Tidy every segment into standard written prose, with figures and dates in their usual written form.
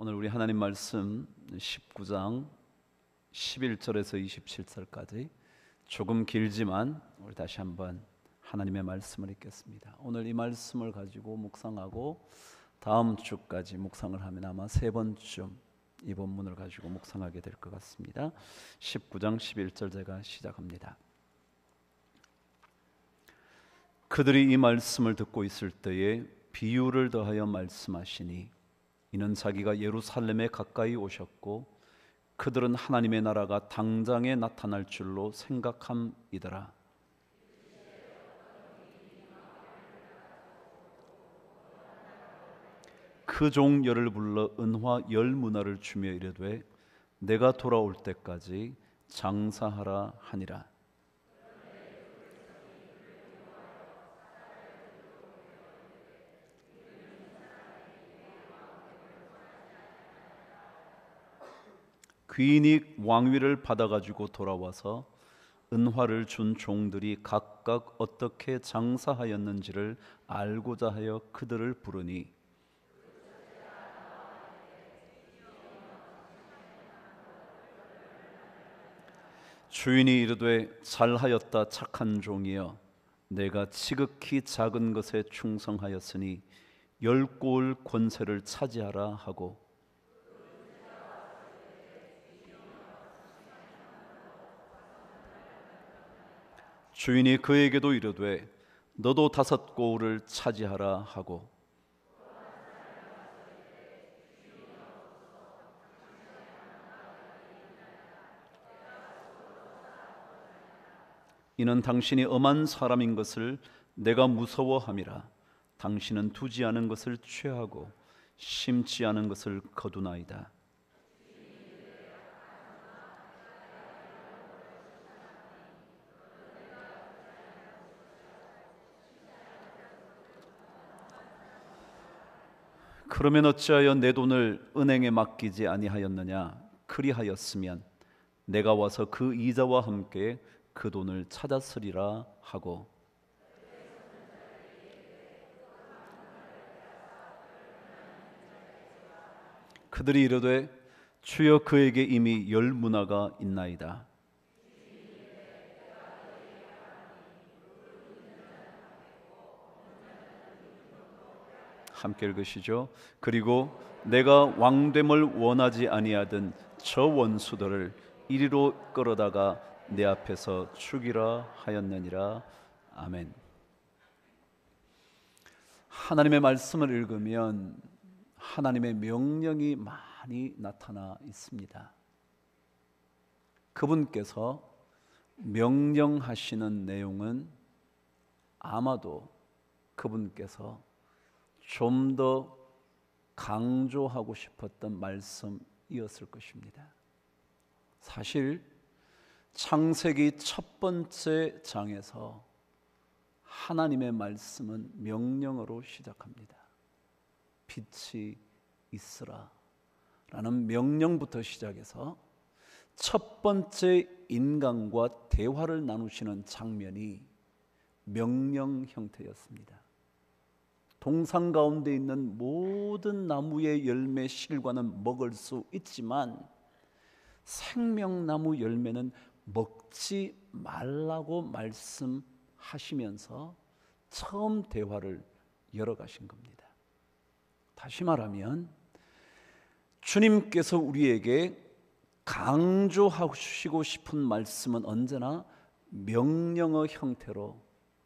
오늘 우리 하나님 말씀 19장 11절에서 27절까지 조금 길지만 우리 다시 한번 하나님의 말씀을 읽겠습니다. 오늘 이 말씀을 가지고 묵상하고 다음 주까지 묵상을 하면 아마 세 번쯤 이 본문을 가지고 묵상하게 될 것 같습니다. 19장 11절 제가 시작합니다. 그들이 이 말씀을 듣고 있을 때에 비유를 더하여 말씀하시니 이는 자기가 예루살렘에 가까이 오셨고 그들은 하나님의 나라가 당장에 나타날 줄로 생각함이더라. 그 종 열을 불러 은화 10문화를 주며 이르되 내가 돌아올 때까지 장사하라 하니라. 귀인이 왕위를 받아가지고 돌아와서 은화를 준 종들이 각각 어떻게 장사하였는지를 알고자 하여 그들을 부르니 주인이 이르되 잘하였다 착한 종이여 내가 지극히 작은 것에 충성하였으니 10고을 권세를 차지하라 하고 주인이 그에게도 이르되 너도 5고을을 차지하라 하고 이는 당신이 엄한 사람인 것을 내가 무서워함이라. 당신은 두지 않은 것을 취하고 심지 않은 것을 거두나이다. 그러면 어찌하여 내 돈을 은행에 맡기지 아니하였느냐? 그리하였으면 내가 와서 그 이자와 함께 그 돈을 찾았으리라 하고 그들이 이르되 주여 그에게 이미 10문화가 있나이다. 함께 읽으시죠. 그리고 내가 왕됨을 원하지 아니하던 저 원수들을 이리로 끌어다가 내 앞에서 죽이라 하였느니라. 아멘. 하나님의 말씀을 읽으면 하나님의 명령이 많이 나타나 있습니다. 그분께서 명령하시는 내용은 아마도 그분께서 좀 더 강조하고 싶었던 말씀이었을 것입니다. 사실 창세기 첫 번째 장에서 하나님의 말씀은 명령어로 시작합니다. 빛이 있으라 라는 명령부터 시작해서 첫 번째 인간과 대화를 나누시는 장면이 명령 형태였습니다. 동산 가운데 있는 모든 나무의 열매 실과는 먹을 수 있지만 생명나무 열매는 먹지 말라고 말씀하시면서 처음 대화를 열어가신 겁니다. 다시 말하면 주님께서 우리에게 강조하시고 싶은 말씀은 언제나 명령어 형태로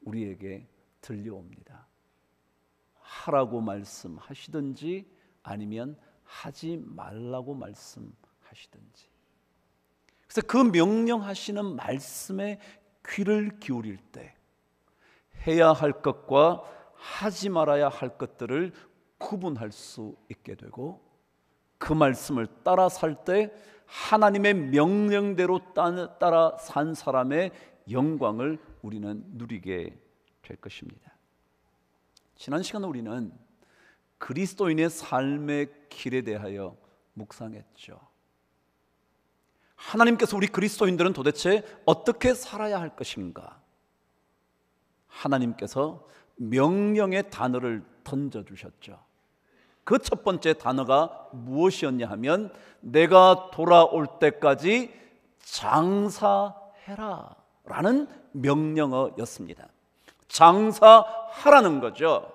우리에게 들려옵니다. 하라고 말씀하시든지 아니면 하지 말라고 말씀하시든지. 그래서 그 명령하시는 말씀에 귀를 기울일 때 해야 할 것과 하지 말아야 할 것들을 구분할 수 있게 되고 그 말씀을 따라 살 때 하나님의 명령대로 따라 산 사람의 영광을 우리는 누리게 될 것입니다. 지난 시간에 우리는 그리스도인의 삶의 길에 대하여 묵상했죠. 하나님께서 우리 그리스도인들은 도대체 어떻게 살아야 할 것인가? 하나님께서 명령의 단어를 던져주셨죠. 그 첫 번째 단어가 무엇이었냐 하면 내가 돌아올 때까지 장사해라 라는 명령어였습니다. 장사하라는 거죠.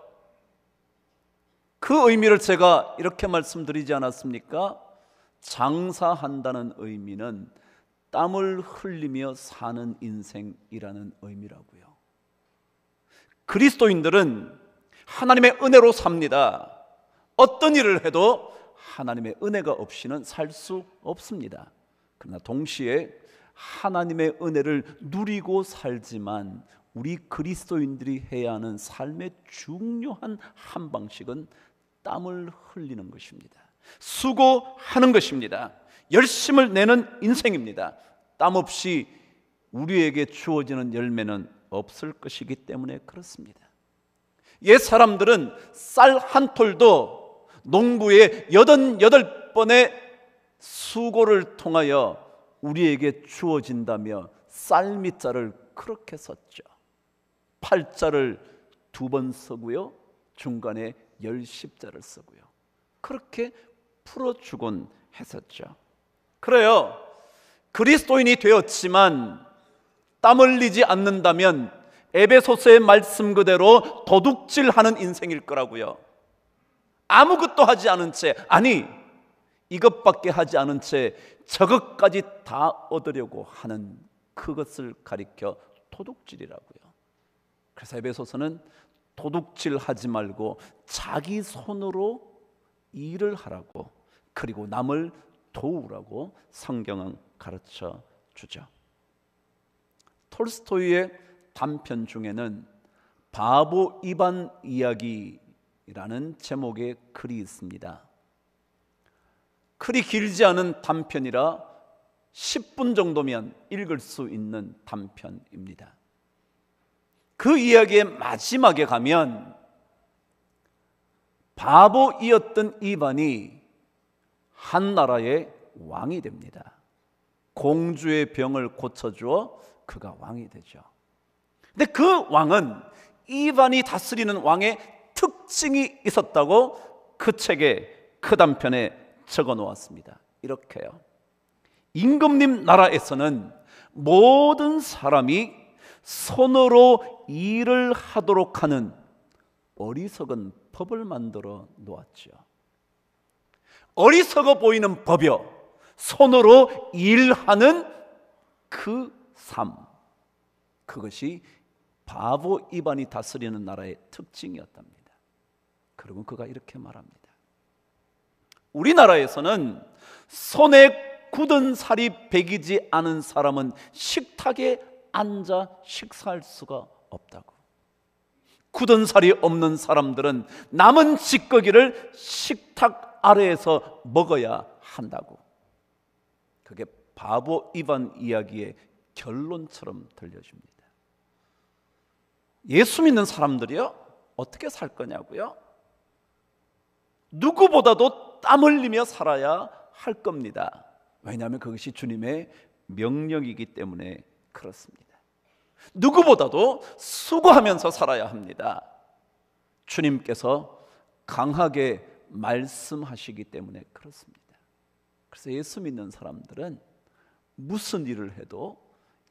그 의미를 제가 이렇게 말씀드리지 않았습니까? 장사한다는 의미는 땀을 흘리며 사는 인생이라는 의미라고요. 그리스도인들은 하나님의 은혜로 삽니다. 어떤 일을 해도 하나님의 은혜가 없이는 살 수 없습니다. 그러나 동시에 하나님의 은혜를 누리고 살지만 우리 그리스도인들이 해야 하는 삶의 중요한 한 방식은 땀을 흘리는 것입니다. 수고하는 것입니다. 열심을 내는 인생입니다. 땀 없이 우리에게 주어지는 열매는 없을 것이기 때문에 그렇습니다. 옛 사람들은 쌀 한 톨도 농부의 88번의 수고를 통하여 우리에게 주어진다며 쌀미자를 그렇게 썼죠. 팔자를 2번 쓰고요, 중간에 10자를 쓰고요. 그렇게 풀어주곤 했었죠. 그래요, 그리스도인이 되었지만 땀 흘리지 않는다면 에베소서의 말씀 그대로 도둑질하는 인생일 거라고요. 아무것도 하지 않은 채, 아니 이것밖에 하지 않은 채 저것까지 다 얻으려고 하는 그것을 가리켜 도둑질이라고요. 그래서 에베소서는 도둑질하지 말고 자기 손으로 일을 하라고, 그리고 남을 도우라고 성경은 가르쳐 주죠. 톨스토이의 단편 중에는 바보 이반 이야기라는 제목의 글이 있습니다. 글이 길지 않은 단편이라 10분 정도면 읽을 수 있는 단편입니다. 그 이야기의 마지막에 가면 바보이었던 이반이 한 나라의 왕이 됩니다. 공주의 병을 고쳐주어 그가 왕이 되죠. 근데 그 왕은 이반이 다스리는 왕의 특징이 있었다고 그 책에, 그 단편에 적어 놓았습니다. 이렇게요. 임금님 나라에서는 모든 사람이 손으로 일을 하도록 하는 어리석은 법을 만들어 놓았죠. 어리석어 보이는 법이요, 손으로 일하는 그 삶, 그것이 바보 이반이 다스리는 나라의 특징이었답니다. 그리고 그가 이렇게 말합니다. 우리나라에서는 손에 굳은 살이 배기지 않은 사람은 식탁에 앉아 식사할 수가 없다고. 굳은 살이 없는 사람들은 남은 찌꺼기를 식탁 아래에서 먹어야 한다고. 그게 바보 이반 이야기의 결론처럼 들려집니다. 예수 믿는 사람들이요, 어떻게 살 거냐고요? 누구보다도 땀 흘리며 살아야 할 겁니다. 왜냐하면 그것이 주님의 명령이기 때문에 그렇습니다. 누구보다도 수고하면서 살아야 합니다. 주님께서 강하게 말씀하시기 때문에 그렇습니다. 그래서 예수 믿는 사람들은 무슨 일을 해도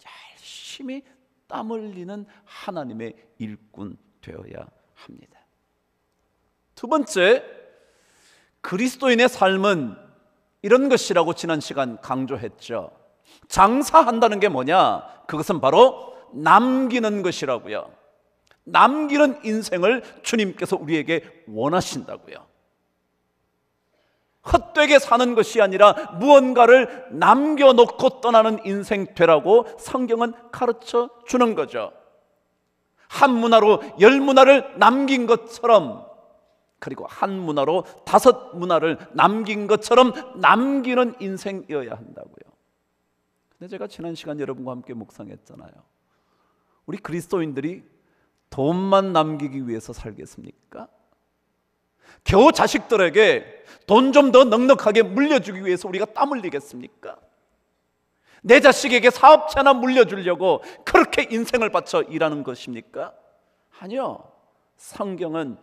열심히 땀 흘리는 하나님의 일꾼 되어야 합니다. 두 번째, 그리스도인의 삶은 이런 것이라고 지난 시간 강조했죠. 장사한다는 게 뭐냐? 그것은 바로 남기는 것이라고요. 남기는 인생을 주님께서 우리에게 원하신다고요. 헛되게 사는 것이 아니라 무언가를 남겨놓고 떠나는 인생 되라고 성경은 가르쳐 주는 거죠. 한 문화로 10문화를 남긴 것처럼, 그리고 한 문화로 5문화를 남긴 것처럼 남기는 인생이어야 한다고요. 근데 제가 지난 시간 여러분과 함께 묵상했잖아요. 우리 그리스도인들이 돈만 남기기 위해서 살겠습니까? 겨우 자식들에게 돈 좀 더 넉넉하게 물려주기 위해서 우리가 땀 흘리겠습니까? 내 자식에게 사업체 하나 물려주려고 그렇게 인생을 바쳐 일하는 것입니까? 아니요. 성경은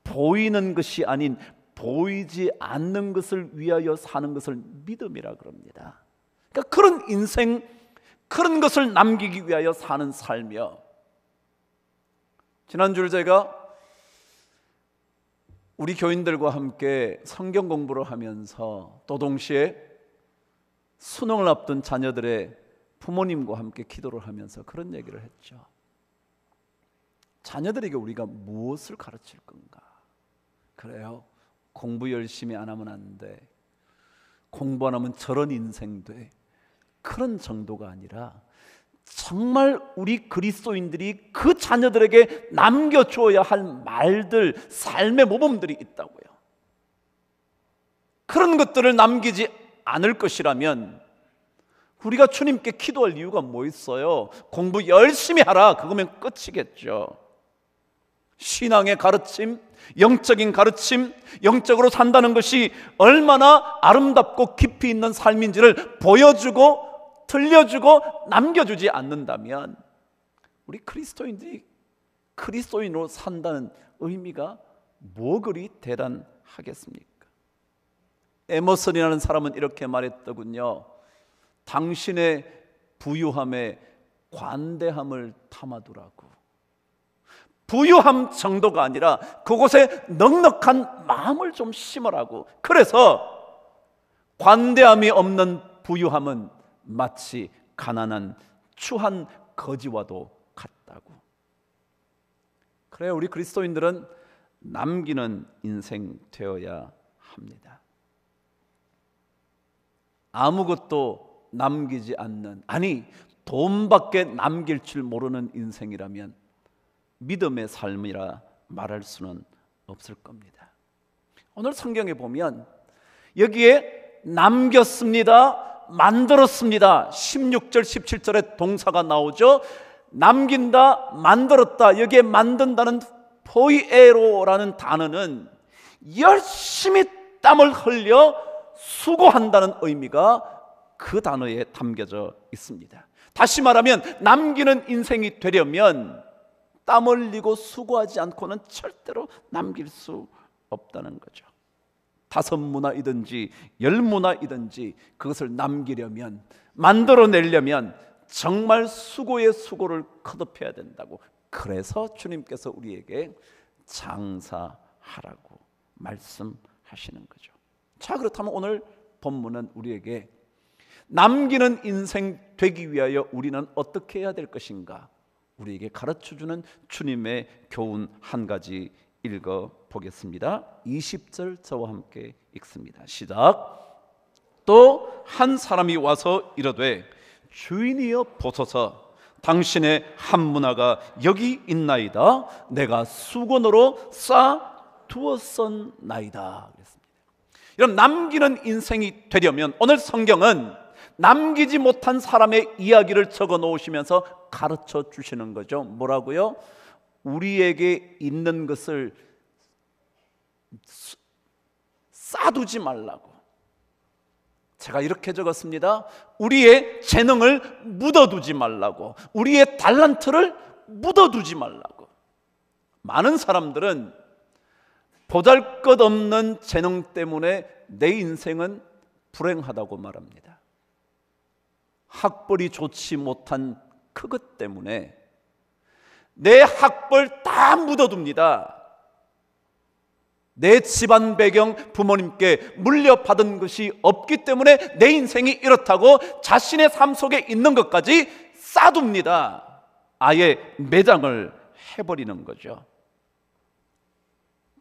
보이는 것이 아닌 보이지 않는 것을 위하여 사는 것을 믿음이라 그럽니다. 그러니까 그런 인생, 그런 것을 남기기 위하여 사는 삶이요. 지난주에 제가 우리 교인들과 함께 성경 공부를 하면서 또 동시에 수능을 앞둔 자녀들의 부모님과 함께 기도를 하면서 그런 얘기를 했죠. 자녀들에게 우리가 무엇을 가르칠 건가? 그래요, 공부 열심히 안 하면 안 돼, 공부 안 하면 저런 인생 돼, 그런 정도가 아니라 정말 우리 그리스도인들이 그 자녀들에게 남겨주어야 할 말들, 삶의 모범들이 있다고요. 그런 것들을 남기지 않을 것이라면 우리가 주님께 기도할 이유가 뭐 있어요? 공부 열심히 하라, 그거면 끝이겠죠. 신앙의 가르침, 영적인 가르침, 영적으로 산다는 것이 얼마나 아름답고 깊이 있는 삶인지를 보여주고 들려주고 남겨주지 않는다면 우리 그리스도인들이 그리스도인으로 산다는 의미가 뭐 그리 대단하겠습니까? 에머슨이라는 사람은 이렇게 말했더군요. 당신의 부유함에 관대함을 담아두라고. 부유함 정도가 아니라 그곳에 넉넉한 마음을 좀 심으라고. 그래서 관대함이 없는 부유함은 마치 가난한 추한 거지와도 같다고. 그래요, 우리 그리스도인들은 남기는 인생 되어야 합니다. 아무것도 남기지 않는, 아니 돈밖에 남길 줄 모르는 인생이라면 믿음의 삶이라 말할 수는 없을 겁니다. 오늘 성경에 보면 여기에 남겼습니다, 만들었습니다, 16절 17절에 동사가 나오죠. 남긴다, 만들었다. 여기에 만든다는 포이에로라는 단어는 열심히 땀을 흘려 수고한다는 의미가 그 단어에 담겨져 있습니다. 다시 말하면 남기는 인생이 되려면 땀 흘리고 수고하지 않고는 절대로 남길 수 없다는 거죠. 5문화이든지 10문화이든지 그것을 남기려면, 만들어내려면 정말 수고의 수고를 거듭해야 된다고. 그래서 주님께서 우리에게 장사하라고 말씀하시는 거죠. 자, 그렇다면 오늘 본문은 우리에게 남기는 인생 되기 위하여 우리는 어떻게 해야 될 것인가, 우리에게 가르쳐주는 주님의 교훈 한 가지 읽어보겠습니다. 20절 저와 함께 읽습니다. 시작. 또 한 사람이 와서 이르되 주인이여 보소서, 당신의 한 문화가 여기 있나이다. 내가 수건으로 싸 두었었나이다. 그랬습니다. 여러분, 남기는 인생이 되려면 오늘 성경은 남기지 못한 사람의 이야기를 적어 놓으시면서 가르쳐 주시는 거죠. 뭐라고요? 우리에게 있는 것을 쌓아두지 말라고. 제가 이렇게 적었습니다. 우리의 재능을 묻어두지 말라고, 우리의 달란트를 묻어두지 말라고. 많은 사람들은 보잘것없는 재능 때문에 내 인생은 불행하다고 말합니다. 학벌이 좋지 못한 그것 때문에 내 학벌 다 묻어둡니다. 내 집안 배경, 부모님께 물려받은 것이 없기 때문에 내 인생이 이렇다고 자신의 삶 속에 있는 것까지 쌓아둡니다. 아예 매장을 해버리는 거죠.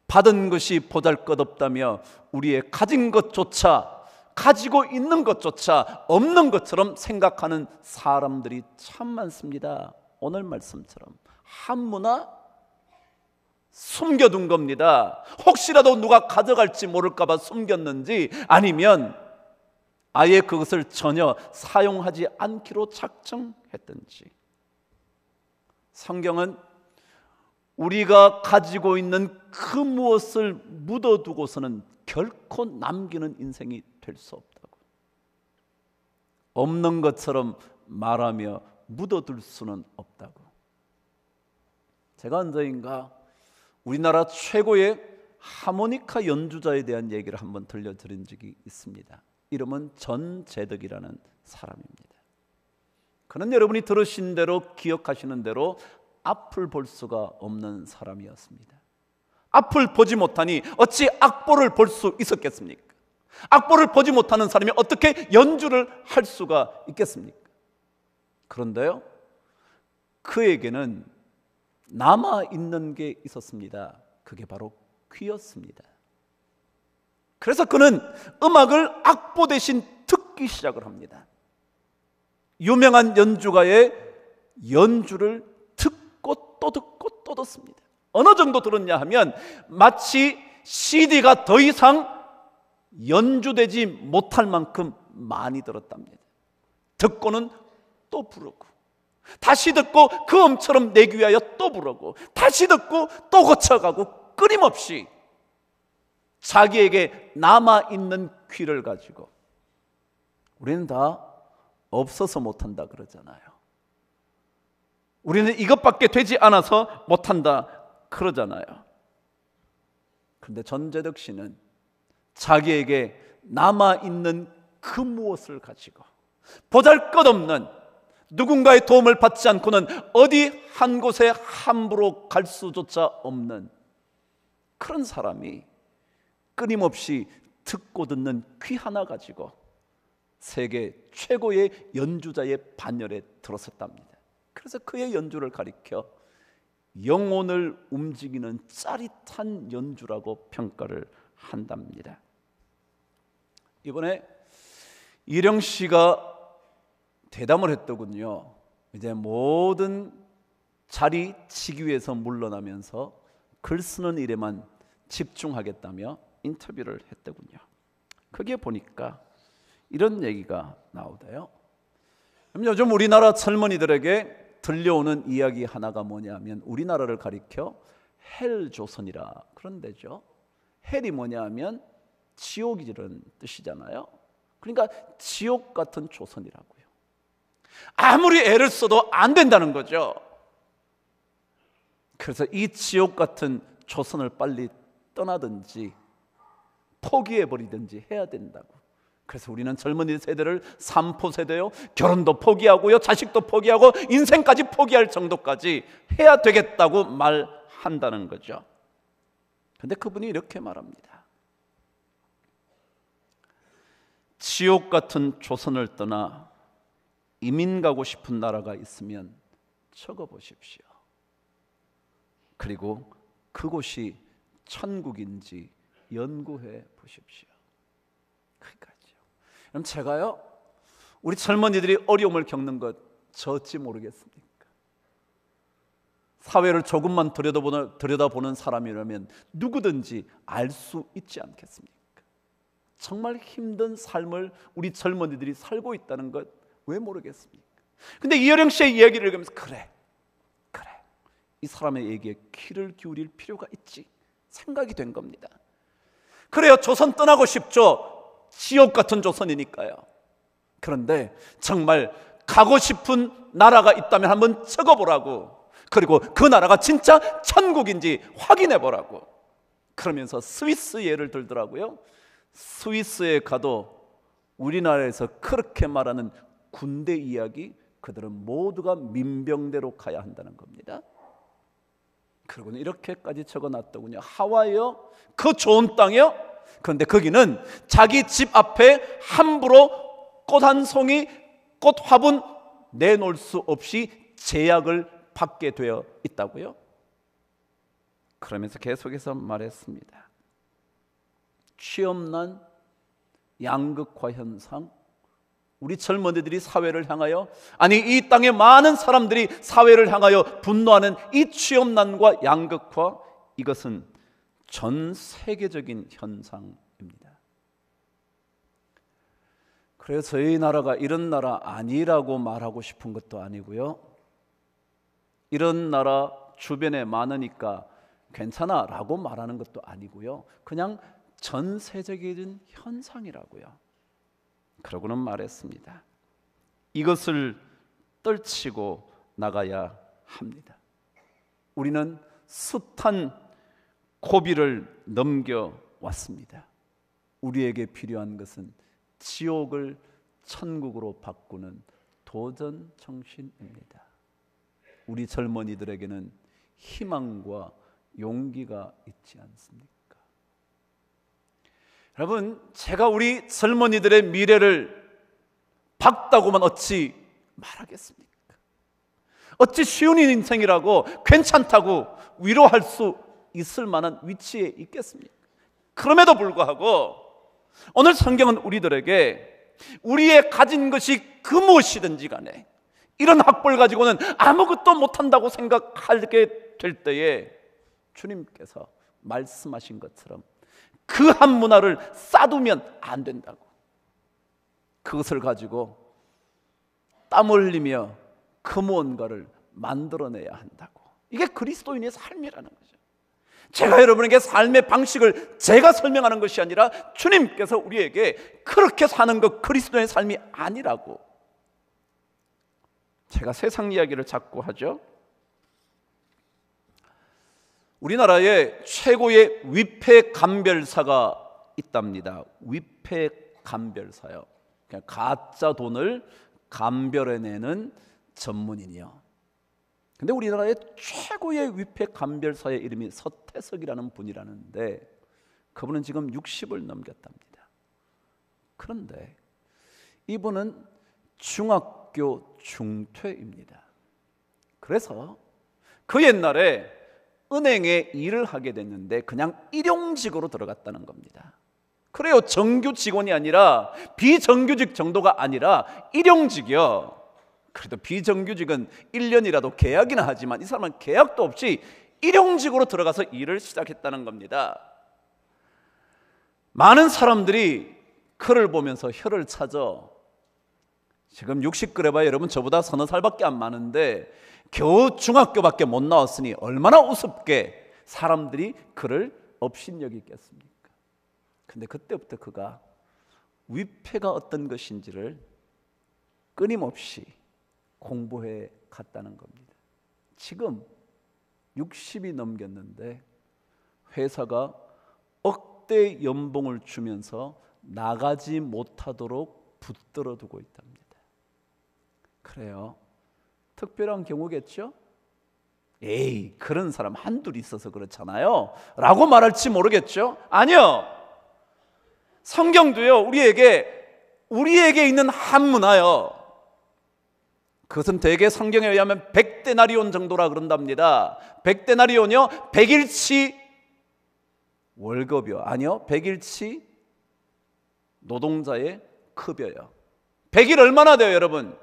받은 것이 보잘것없다며 우리의 가진 것조차, 가지고 있는 것조차 없는 것처럼 생각하는 사람들이 참 많습니다. 오늘 말씀처럼 한문화 숨겨둔 겁니다. 혹시라도 누가 가져갈지 모를까 봐 숨겼는지, 아니면 아예 그것을 전혀 사용하지 않기로 작정했든지. 성경은 우리가 가지고 있는 그 무엇을 묻어두고서는 결코 남기는 인생이 될 수 없다고. 없는 것처럼 말하며 묻어둘 수는 없다고. 제가 언제인가 우리나라 최고의 하모니카 연주자에 대한 얘기를 한번 들려드린 적이 있습니다. 이름은 전재덕이라는 사람입니다. 그는 여러분이 들으신 대로 기억하시는 대로 앞을 볼 수가 없는 사람이었습니다. 앞을 보지 못하니 어찌 악보를 볼 수 있었겠습니까? 악보를 보지 못하는 사람이 어떻게 연주를 할 수가 있겠습니까? 그런데요, 그에게는 남아있는 게 있었습니다. 그게 바로 귀였습니다. 그래서 그는 음악을 악보 대신 듣기 시작을 합니다. 유명한 연주가의 연주를 듣고 또 듣고 또 듣습니다. 어느 정도 들었냐 하면 마치 CD가 더 이상 연주되지 못할 만큼 많이 들었답니다. 듣고는 또 부르고, 다시 듣고 그 음처럼 내기 위하여 또 부르고, 다시 듣고 또 고쳐가고, 끊임없이 자기에게 남아있는 귀를 가지고, 우리는 다 없어서 못한다 그러잖아요. 우리는 이것밖에 되지 않아서 못한다 그러잖아요. 그런데 전재덕 씨는 자기에게 남아있는 그 무엇을 가지고 보잘것없는, 누군가의 도움을 받지 않고는 어디 한 곳에 함부로 갈 수조차 없는 그런 사람이 끊임없이 듣고 듣는 귀 하나 가지고 세계 최고의 연주자의 반열에 들어섰답니다. 그래서 그의 연주를 가리켜 영혼을 움직이는 짜릿한 연주라고 평가를 한답니다. 이번에 이령 씨가 대담을 했더군요. 이제 모든 자리 치기 위해서 물러나면서 글 쓰는 일에만 집중하겠다며 인터뷰를 했더군요. 거기에 보니까 이런 얘기가 나오대요. 요즘 우리나라 젊은이들에게 들려오는 이야기 하나가 뭐냐면, 우리나라를 가리켜 헬조선이라 그런 데죠. 헬이 뭐냐면 지옥이라는 뜻이잖아요. 그러니까 지옥 같은 조선이라고요. 아무리 애를 써도 안 된다는 거죠. 그래서 이 지옥 같은 조선을 빨리 떠나든지 포기해버리든지 해야 된다고. 그래서 우리는 젊은이 세대를 삼포 세대요, 결혼도 포기하고요, 자식도 포기하고 인생까지 포기할 정도까지 해야 되겠다고 말한다는 거죠. 그런데 그분이 이렇게 말합니다. 지옥 같은 조선을 떠나 이민 가고 싶은 나라가 있으면 적어보십시오. 그리고 그곳이 천국인지 연구해 보십시오. 그러니까요. 그럼 제가요, 우리 젊은이들이 어려움을 겪는 것 저 어찌 모르겠습니까? 사회를 조금만 들여다보는 사람이라면 누구든지 알 수 있지 않겠습니까? 정말 힘든 삶을 우리 젊은이들이 살고 있다는 것 왜 모르겠습니까? 근데 이효령 씨의 이야기를 읽으면서 그래, 이 사람의 얘기에 귀를 기울일 필요가 있지 생각이 된 겁니다. 그래요, 조선 떠나고 싶죠. 지옥 같은 조선이니까요. 그런데 정말 가고 싶은 나라가 있다면 한번 적어보라고, 그리고 그 나라가 진짜 천국인지 확인해 보라고. 그러면서 스위스 예를 들더라고요. 스위스에 가도 우리나라에서 그렇게 말하는 군대 이야기, 그들은 모두가 민병대로 가야 한다는 겁니다. 그리고는 이렇게까지 적어놨더군요. 하와이요, 그 좋은 땅이요. 그런데 거기는 자기 집 앞에 함부로 꽃 한 송이, 꽃 화분 내놓을 수 없이 제약을 받게 되어 있다고요. 그러면서 계속해서 말했습니다. 취업난, 양극화 현상, 우리 젊은이들이 사회를 향하여, 아니 이 땅의 많은 사람들이 사회를 향하여 분노하는 이 취업난과 양극화, 이것은 전 세계적인 현상입니다. 그래서 저희 나라가 이런 나라 아니라고 말하고 싶은 것도 아니고요, 이런 나라 주변에 많으니까 괜찮아 라고 말하는 것도 아니고요, 그냥 전 세계적인 현상이라고요. 그러고는 말했습니다. 이것을 떨치고 나가야 합니다. 우리는 숱한 고비를 넘겨왔습니다. 우리에게 필요한 것은 지옥을 천국으로 바꾸는 도전 정신입니다. 우리 젊은이들에게는 희망과 용기가 있지 않습니까? 여러분, 제가 우리 젊은이들의 미래를 밝다고만 어찌 말하겠습니까? 어찌 쉬운 인생이라고 괜찮다고 위로할 수 있을 만한 위치에 있겠습니까? 그럼에도 불구하고 오늘 성경은 우리들에게 우리의 가진 것이 그 무엇이든지 간에 이런 학벌 가지고는 아무것도 못한다고 생각하게 될 때에 주님께서 말씀하신 것처럼 그 한 문화를 쌓두면 안 된다고, 그것을 가지고 땀 흘리며 그 무언가를 만들어내야 한다고. 이게 그리스도인의 삶이라는 거죠. 제가 여러분에게 삶의 방식을 제가 설명하는 것이 아니라 주님께서 우리에게 그렇게 사는 것 그리스도의 삶이 아니라고. 제가 세상 이야기를 자꾸 하죠. 우리나라에 최고의 위패 감별사가 있답니다. 위패 감별사요. 그냥 가짜 돈을 감별해내는 전문인이요. 근데 우리나라의 최고의 위패 감별사의 이름이 서태석이라는 분이라는데 그분은 지금 60을 넘겼답니다. 그런데 이분은 중학교 중퇴입니다. 그래서 그 옛날에 은행에 일을 하게 됐는데 그냥 일용직으로 들어갔다는 겁니다. 그래요. 정규 직원이 아니라 비정규직 정도가 아니라 일용직이요. 그래도 비정규직은 1년이라도 계약이나 하지만 이 사람은 계약도 없이 일용직으로 들어가서 일을 시작했다는 겁니다. 많은 사람들이 그를 보면서 혀를 차죠. 지금 60 그래봐야 여러분 저보다 서너 살밖에 안 많은데 겨우 중학교밖에 못 나왔으니 얼마나 우습게 사람들이 그를 업신여기겠습니까? 근데 그때부터 그가 위패가 어떤 것인지를 끊임없이 공부해 갔다는 겁니다. 지금 60이 넘겼는데 회사가 억대 연봉을 주면서 나가지 못하도록 붙들어 두고 있답니다. 그래요. 특별한 경우겠죠? 에이, 그런 사람 한둘 있어서 그렇잖아요 라고 말할지 모르겠죠? 아니요. 성경도요 우리에게 있는 한 문화요, 그것은 대개 성경에 의하면 100데나리온 정도라 그런답니다. 100데나리온이요 100일치 월급이요. 아니요, 100일치 노동자의 급여요. 100일 얼마나 돼요 여러분?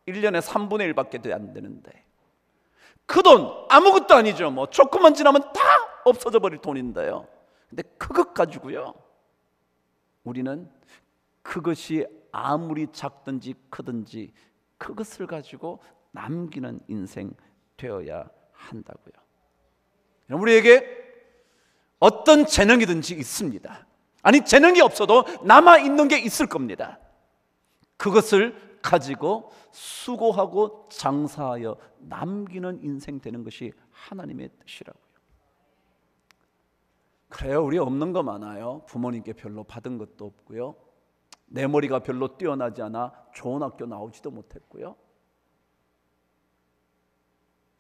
1년에 3분의 1밖에 안 되는데 그 돈 아무것도 아니죠. 뭐 조금만 지나면 다 없어져 버릴 돈인데요. 근데 그것 가지고요 우리는 그것이 아무리 작든지 크든지 그것을 가지고 남기는 인생 되어야 한다고요. 우리에게 어떤 재능이든지 있습니다. 아니, 재능이 없어도 남아있는 게 있을 겁니다. 그것을 가지고 수고하고 장사하여 남기는 인생 되는 것이 하나님의 뜻이라고요. 그래요, 우리 없는 거 많아요. 부모님께 별로 받은 것도 없고요, 내 머리가 별로 뛰어나지 않아 좋은 학교 나오지도 못했고요,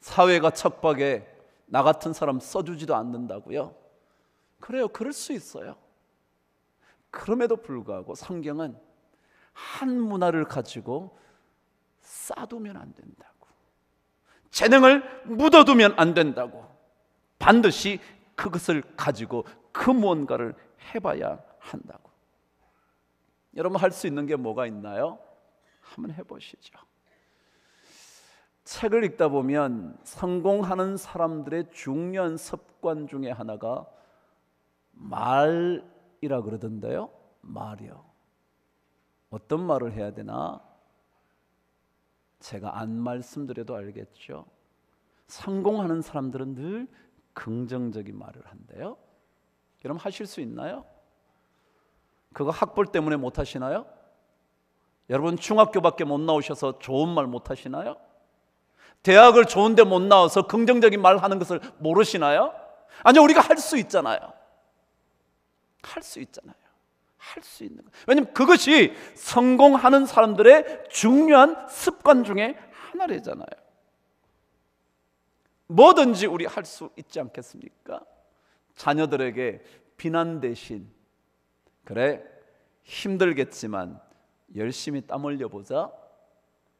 사회가 척박해 나 같은 사람 써주지도 않는다고요. 그래요, 그럴 수 있어요. 그럼에도 불구하고 성경은 한 문화를 가지고 쌓두면 안 된다고, 재능을 묻어두면 안 된다고, 반드시 그것을 가지고 그 무언가를 해봐야 한다고. 여러분, 할 수 있는 게 뭐가 있나요? 한번 해보시죠. 책을 읽다 보면 성공하는 사람들의 중요한 습관 중에 하나가 말이라 그러던데요. 말이요. 어떤 말을 해야 되나? 제가 안 말씀드려도 알겠죠. 성공하는 사람들은 늘 긍정적인 말을 한대요. 여러분, 하실 수 있나요? 그거 학벌 때문에 못 하시나요? 여러분, 중학교밖에 못 나오셔서 좋은 말 못 하시나요? 대학을 좋은데 못 나와서 긍정적인 말 하는 것을 모르시나요? 아니요, 우리가 할 수 있잖아요. 할 수 있잖아요. 할 수 있는 거. 왜냐면 그것이 성공하는 사람들의 중요한 습관 중에 하나래잖아요. 뭐든지 우리 할 수 있지 않겠습니까? 자녀들에게 비난 대신 그래 힘들겠지만 열심히 땀 흘려보자.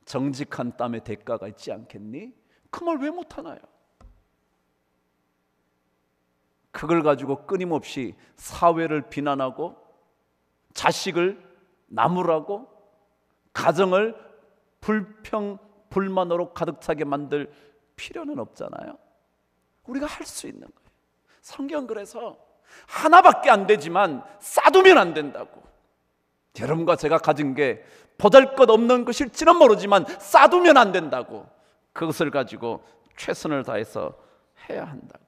정직한 땀의 대가가 있지 않겠니? 그 말 왜 못하나요? 그걸 가지고 끊임없이 사회를 비난하고 자식을 나무라고 가정을 불평불만으로 가득 차게 만들 필요는 없잖아요. 우리가 할 수 있는 거예요. 성경 그래서 하나밖에 안 되지만 쌓두면 안 된다고. 여러분과 제가 가진 게 보잘것없는 것일지는 모르지만 쌓두면 안 된다고. 그것을 가지고 최선을 다해서 해야 한다고.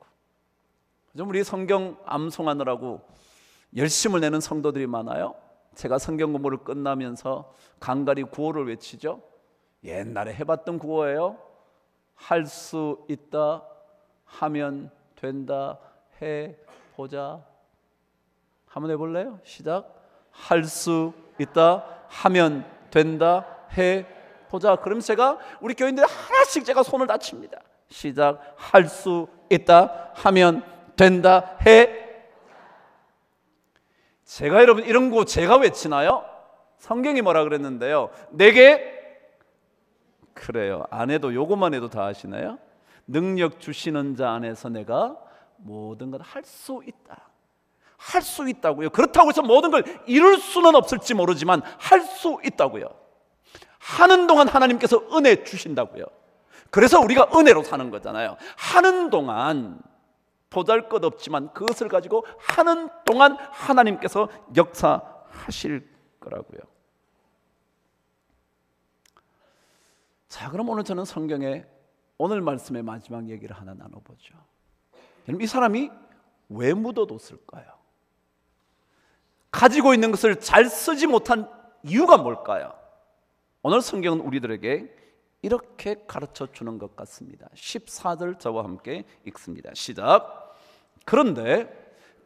좀 우리 성경 암송하느라고 열심을 내는 성도들이 많아요. 제가 성경 공부를 끝나면서 간간히 구호를 외치죠. 옛날에 해봤던 구호예요. 할 수 있다 하면 된다 해보자. 한번 해볼래요? 시작. 할 수 있다 하면 된다 해보자. 그럼 제가 우리 교인들이 하나씩 제가 손을 다 칩니다. 시작. 할 수 있다 하면 된다 해. 제가 여러분 이런 거 제가 외치나요? 성경이 뭐라 그랬는데요? 내게 그래요. 안 해도 요것만 해도 다 하시나요? 능력 주시는 자 안에서 내가 모든 걸 할 수 있다. 할 수 있다고요. 그렇다고 해서 모든 걸 이룰 수는 없을지 모르지만 할 수 있다고요. 하는 동안 하나님께서 은혜 주신다고요. 그래서 우리가 은혜로 사는 거잖아요. 하는 동안 보잘것없지만 그것을 가지고 하는 동안 하나님께서 역사하실 거라고요. 자, 그럼 오늘 저는 성경의 오늘 말씀의 마지막 얘기를 하나 나눠보죠. 이 사람이 왜 묻어뒀을까요? 가지고 있는 것을 잘 쓰지 못한 이유가 뭘까요? 오늘 성경은 우리들에게 이렇게 가르쳐 주는 것 같습니다. 14절 저와 함께 읽습니다. 시작. 그런데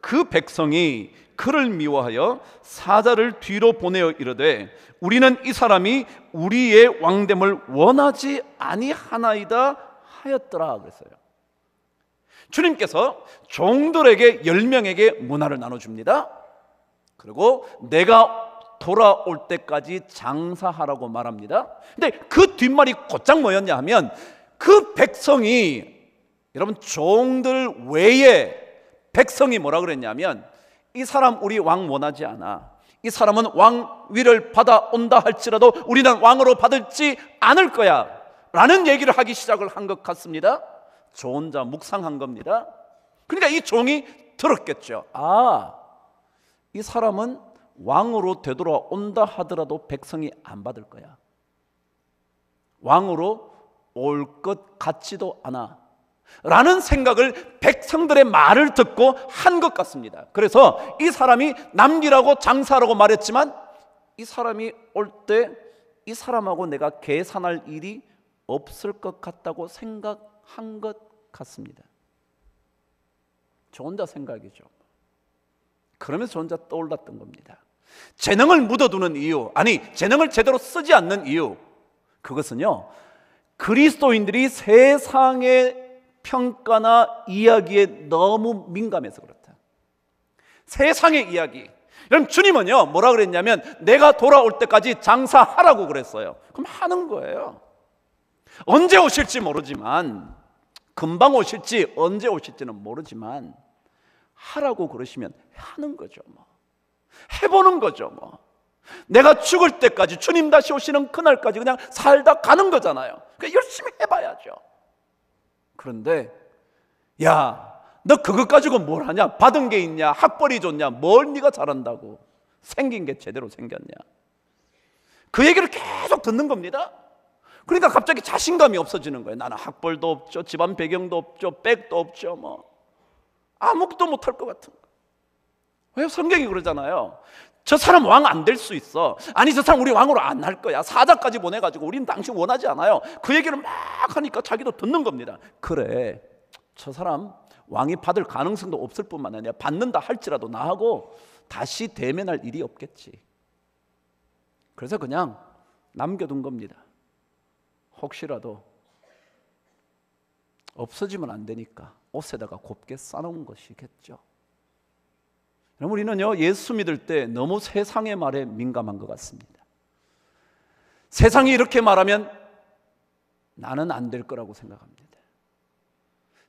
그 백성이 그를 미워하여 사자를 뒤로 보내어 이르되 우리는 이 사람이 우리의 왕됨을 원하지 아니하나이다 하였더라 그랬어요. 주님께서 종들에게 10명에게 문화를 나눠줍니다. 그리고 내가 돌아올 때까지 장사하라고 말합니다. 근데 그 뒷말이 곧장 뭐였냐 하면 그 백성이 여러분 종들 외에 백성이 뭐라 그랬냐면 이 사람 우리 왕 원하지 않아. 이 사람은 왕위를 받아온다 할지라도 우리는 왕으로 받을지 않을 거야 라는 얘기를 하기 시작을 한 것 같습니다. 저 혼자 묵상한 겁니다. 그러니까 이 종이 들었겠죠. 아, 이 사람은 왕으로 되돌아온다 하더라도 백성이 안 받을 거야. 왕으로 올 것 같지도 않아 라는 생각을 백성들의 말을 듣고 한 것 같습니다. 그래서 이 사람이 남기라고 장사하라고 말했지만 이 사람이 올 때 이 사람하고 내가 계산할 일이 없을 것 같다고 생각한 것 같습니다. 저 혼자 생각이죠. 그러면서 저 혼자 떠올랐던 겁니다. 재능을 묻어두는 이유, 아니 재능을 제대로 쓰지 않는 이유, 그것은요 그리스도인들이 세상의 평가나 이야기에 너무 민감해서 그렇다. 세상의 이야기. 여러분 주님은요 뭐라 그랬냐면 내가 돌아올 때까지 장사하라고 그랬어요. 그럼 하는 거예요. 언제 오실지 모르지만, 금방 오실지 언제 오실지는 모르지만 하라고 그러시면 하는 거죠. 뭐 해보는 거죠. 뭐 내가 죽을 때까지 주님 다시 오시는 그날까지 그냥 살다 가는 거잖아요. 그러니까 열심히 해봐야죠. 그런데 야, 너 그것 가지고 뭘 하냐? 받은 게 있냐? 학벌이 좋냐? 뭘 네가 잘한다고? 생긴 게 제대로 생겼냐? 그 얘기를 계속 듣는 겁니다. 그러니까 갑자기 자신감이 없어지는 거예요. 나는 학벌도 없죠, 집안 배경도 없죠, 백도 없죠, 뭐 아무것도 못할 것 같은 거. 왜? 성경이 그러잖아요. 저 사람 왕 안 될 수 있어. 아니 저 사람 우리 왕으로 안 할 거야. 사자까지 보내가지고 우리는 당신 원하지 않아요. 그 얘기를 막 하니까 자기도 듣는 겁니다. 그래, 저 사람 왕이 받을 가능성도 없을 뿐만 아니라 받는다 할지라도 나하고 다시 대면할 일이 없겠지. 그래서 그냥 남겨둔 겁니다. 혹시라도 없어지면 안 되니까 옷에다가 곱게 싸놓은 것이겠죠. 우리는요, 예수 믿을 때 너무 세상의 말에 민감한 것 같습니다. 세상이 이렇게 말하면 나는 안 될 거라고 생각합니다.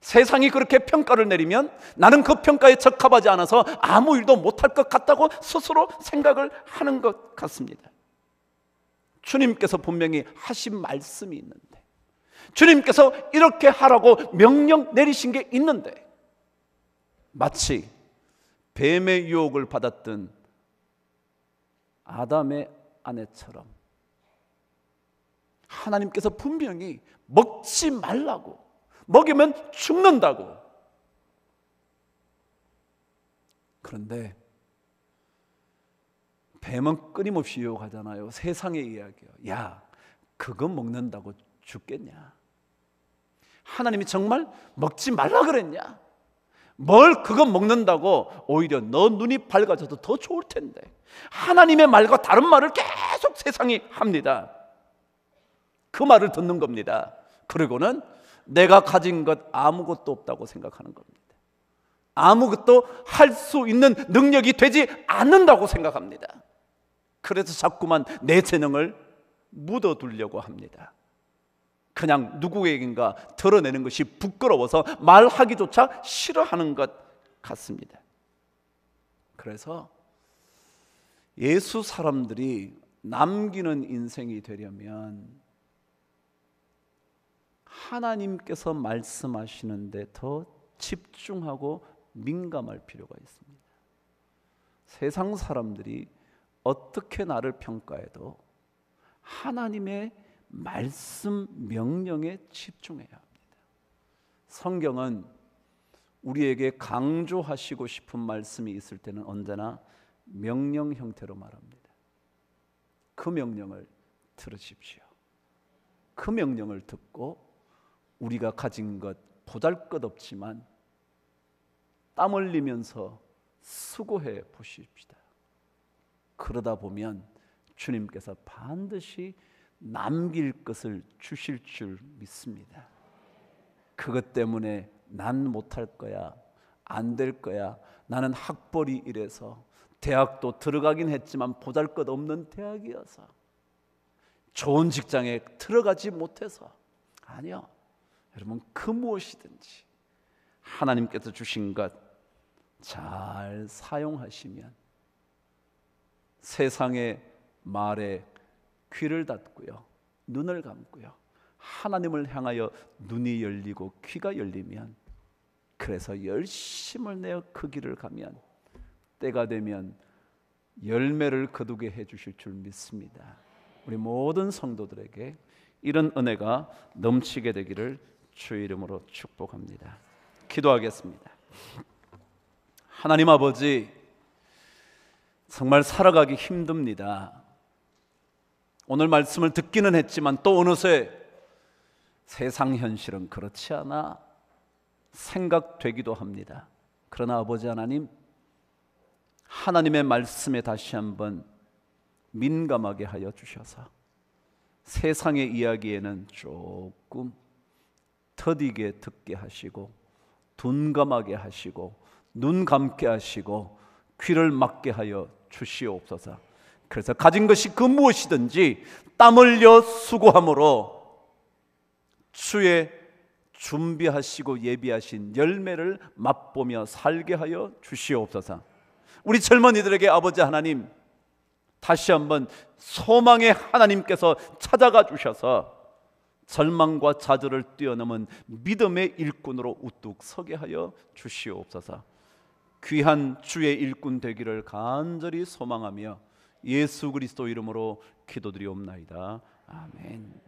세상이 그렇게 평가를 내리면 나는 그 평가에 적합하지 않아서 아무 일도 못할 것 같다고 스스로 생각을 하는 것 같습니다. 주님께서 분명히 하신 말씀이 있는데, 주님께서 이렇게 하라고 명령 내리신 게 있는데, 마치 뱀의 유혹을 받았던 아담의 아내처럼 하나님께서 분명히 먹지 말라고, 먹이면 죽는다고. 그런데 뱀은 끊임없이 유혹하잖아요. 세상의 이야기요. 야, 그거 먹는다고 죽겠냐? 하나님이 정말 먹지 말라 그랬냐? 뭘 그거 먹는다고? 오히려 너 눈이 밝아져도 더 좋을 텐데. 하나님의 말과 다른 말을 계속 세상이 합니다. 그 말을 듣는 겁니다. 그리고는 내가 가진 것 아무것도 없다고 생각하는 겁니다. 아무것도 할 수 있는 능력이 되지 않는다고 생각합니다. 그래서 자꾸만 내 재능을 묻어두려고 합니다. 그냥 누구에겐가 드러내는 것이 부끄러워서 말하기조차 싫어하는 것 같습니다. 그래서 예수 사람들이 남기는 인생이 되려면 하나님께서 말씀하시는데 더 집중하고 민감할 필요가 있습니다. 세상 사람들이 어떻게 나를 평가해도 하나님의 말씀 명령에 집중해야 합니다. 성경은 우리에게 강조하시고 싶은 말씀이 있을 때는 언제나 명령 형태로 말합니다. 그 명령을 들으십시오. 그 명령을 듣고 우리가 가진 것 보잘것없지만 땀 흘리면서 수고해 보십시다. 그러다 보면 주님께서 반드시 남길 것을 주실 줄 믿습니다. 그것 때문에 난 못할 거야, 안 될 거야, 나는 학벌이 이래서, 대학도 들어가긴 했지만 보잘것없는 대학이어서, 좋은 직장에 들어가지 못해서. 아니요, 여러분, 그 무엇이든지 하나님께서 주신 것 잘 사용하시면 세상의 말에 귀를 닫고요, 눈을 감고요, 하나님을 향하여 눈이 열리고 귀가 열리면, 그래서 열심을 내어 그 길을 가면 때가 되면 열매를 거두게 해주실 줄 믿습니다. 우리 모든 성도들에게 이런 은혜가 넘치게 되기를 주의 이름으로 축복합니다. 기도하겠습니다. 하나님 아버지, 정말 살아가기 힘듭니다. 오늘 말씀을 듣기는 했지만 또 어느새 세상 현실은 그렇지 않아 생각되기도 합니다. 그러나 아버지 하나님, 하나님의 말씀에 다시 한번 민감하게 하여 주셔서 세상의 이야기에는 조금 더디게 듣게 하시고, 둔감하게 하시고, 눈 감게 하시고, 귀를 막게 하여 주시옵소서. 그래서 가진 것이 그 무엇이든지 땀 흘려 수고함으로 주의 준비하시고 예비하신 열매를 맛보며 살게 하여 주시옵소서. 우리 젊은이들에게 아버지 하나님, 다시 한번 소망의 하나님께서 찾아가 주셔서 절망과 좌절을 뛰어넘은 믿음의 일꾼으로 우뚝 서게 하여 주시옵소서. 귀한 주의 일꾼 되기를 간절히 소망하며 예수 그리스도 이름으로 기도드리옵나이다. 아멘.